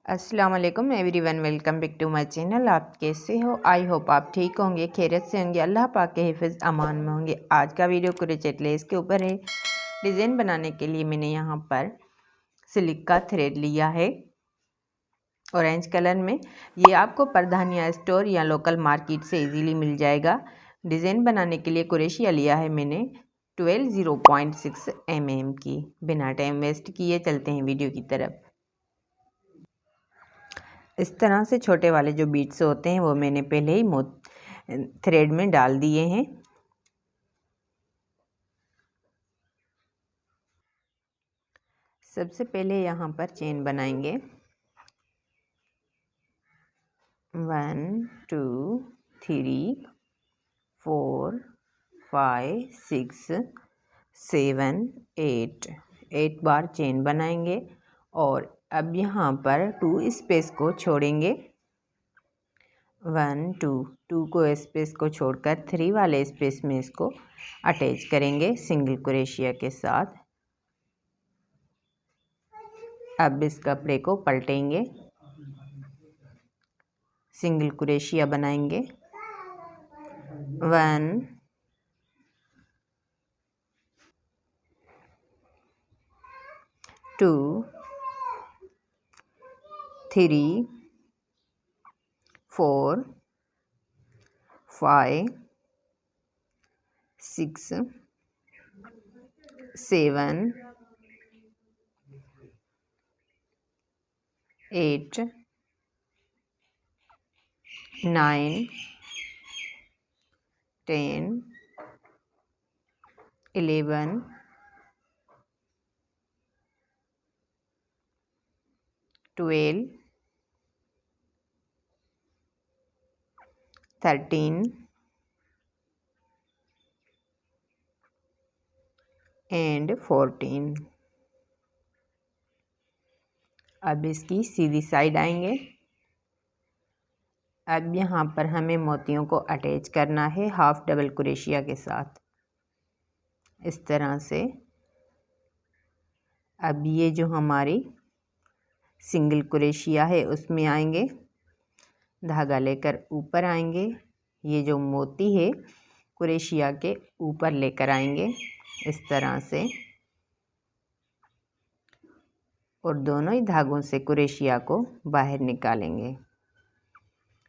अस्सलाम वालेकुम everyone, welcome back to my channel. आप कैसे हो? आई होप आप ठीक होंगे, खैरियत से होंगे, अल्लाह पाक के हिफ्ज़ अमान में होंगे। आज का वीडियो क्रोचेट लेस के ऊपर है। डिज़ाइन बनाने के लिए मैंने यहाँ पर सिल्क का थ्रेड लिया है ऑरेंज कलर में। ये आपको परधानिया स्टोर या लोकल मार्केट से इजीली मिल जाएगा। डिज़ाइन बनाने के लिए कुरेशिया लिया है मैंने 12.6 mm की। बिना टाइम वेस्ट किए चलते हैं वीडियो की तरफ। इस तरह से छोटे वाले जो बीट्स होते हैं वो मैंने पहले ही थ्रेड में डाल दिए हैं। सबसे पहले यहाँ पर चेन बनाएंगे 1 2 3 4 5 6 7 8 बार चेन बनाएंगे। और अब यहाँ पर 2 स्पेस को छोड़ेंगे। 1 2 को स्पेस को छोड़कर 3 वाले स्पेस में इसको अटैच करेंगे सिंगल क्रोशिया के साथ। अब इस कपड़े को पलटेंगे, सिंगल क्रोशिया बनाएंगे 1 2 3 4 5 6 7 8 9 10 11 12 13 एंड 14। अब इसकी सीधी साइड आएंगे। अब यहाँ पर हमें मोतियों को अटैच करना है हाफ डबल क्रोशिया के साथ, इस तरह से। अब ये जो हमारी सिंगल क्रोशिया है उसमें आएंगे, धागा लेकर ऊपर आएंगे। ये जो मोती है क्रोशिया के ऊपर लेकर आएंगे इस तरह से, और दोनों ही धागों से क्रोशिया को बाहर निकालेंगे।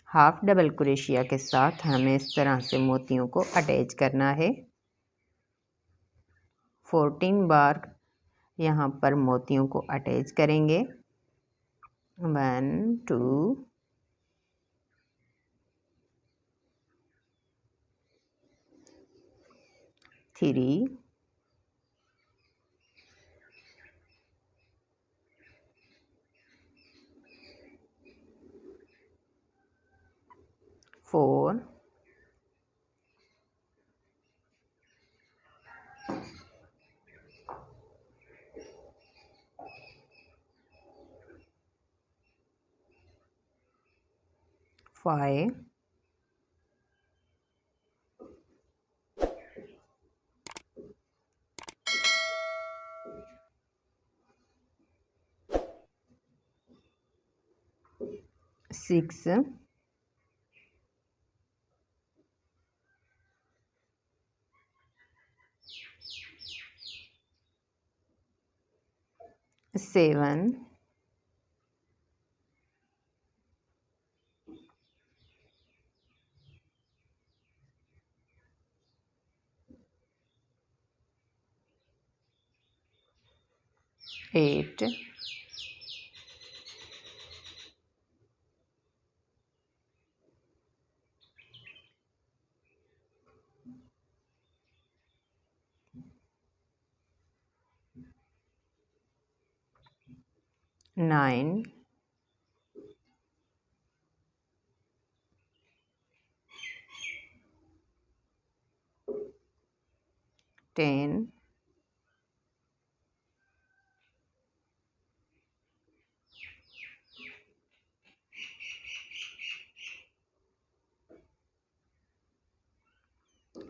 हाफ डबल क्रोशिया के साथ हमें इस तरह से मोतियों को अटैच करना है। 14 बार यहाँ पर मोतियों को अटैच करेंगे। 1 2 3 4 5 6 7 8 9 10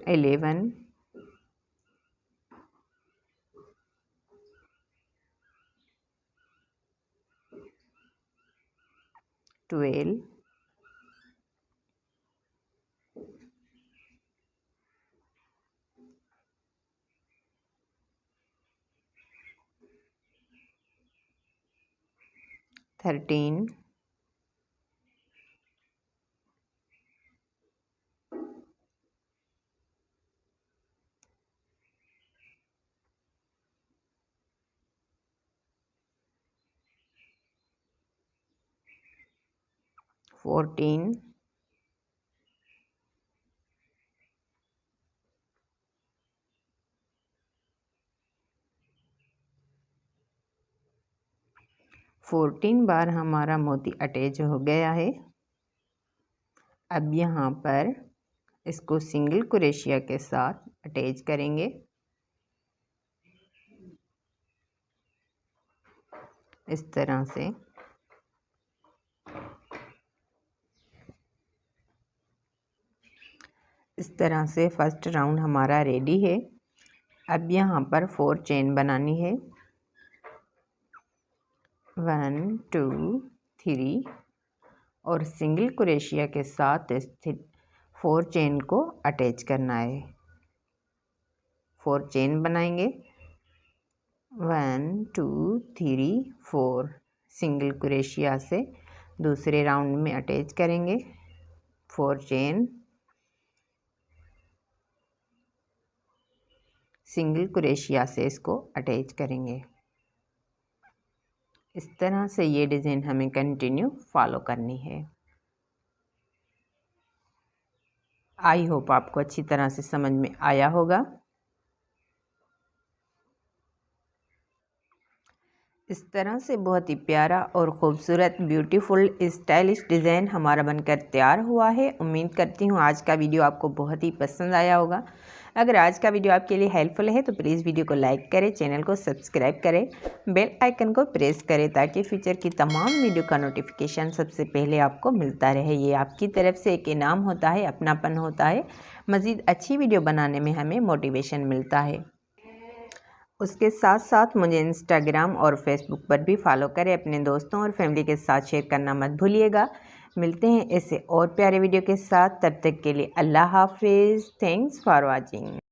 11 12, 13, 14, 14 बार हमारा मोती अटैच हो गया है। अब यहाँ पर इसको सिंगल क्रोशिया के साथ अटैच करेंगे। इस तरह से फर्स्ट राउंड हमारा रेडी है। अब यहाँ पर 4 चेन बनानी है। 1 2 3 और सिंगल क्रोशिया के साथ स्थित 4 चेन को अटैच करना है। 4 चेन बनाएंगे। 1 2 3 4 सिंगल क्रोशिया से दूसरे राउंड में अटैच करेंगे। 4 चेन, सिंगल क्रोशिया से इसको अटैच करेंगे। इस तरह से ये डिज़ाइन हमें कंटिन्यू फॉलो करनी है। आई होप आपको अच्छी तरह से समझ में आया होगा। इस तरह से बहुत ही प्यारा और ख़ूबसूरत ब्यूटीफुल स्टाइलिश डिज़ाइन हमारा बनकर तैयार हुआ है। उम्मीद करती हूँ आज का वीडियो आपको बहुत ही पसंद आया होगा। अगर आज का वीडियो आपके लिए हेल्पफुल है तो प्लीज़ वीडियो को लाइक करें, चैनल को सब्सक्राइब करें, बेल आइकन को प्रेस करें ताकि फ्यूचर की तमाम वीडियो का नोटिफिकेशन सबसे पहले आपको मिलता रहे। ये आपकी तरफ से एक इनाम होता है, अपनापन होता है, मज़ीद अच्छी वीडियो बनाने में हमें मोटिवेशन मिलता है। उसके साथ साथ मुझे इंस्टाग्राम और फेसबुक पर भी फॉलो करें। अपने दोस्तों और फैमिली के साथ शेयर करना मत भूलिएगा। मिलते हैं ऐसे और प्यारे वीडियो के साथ, तब तक के लिए अल्लाह हाफिज़। Thanks for watching.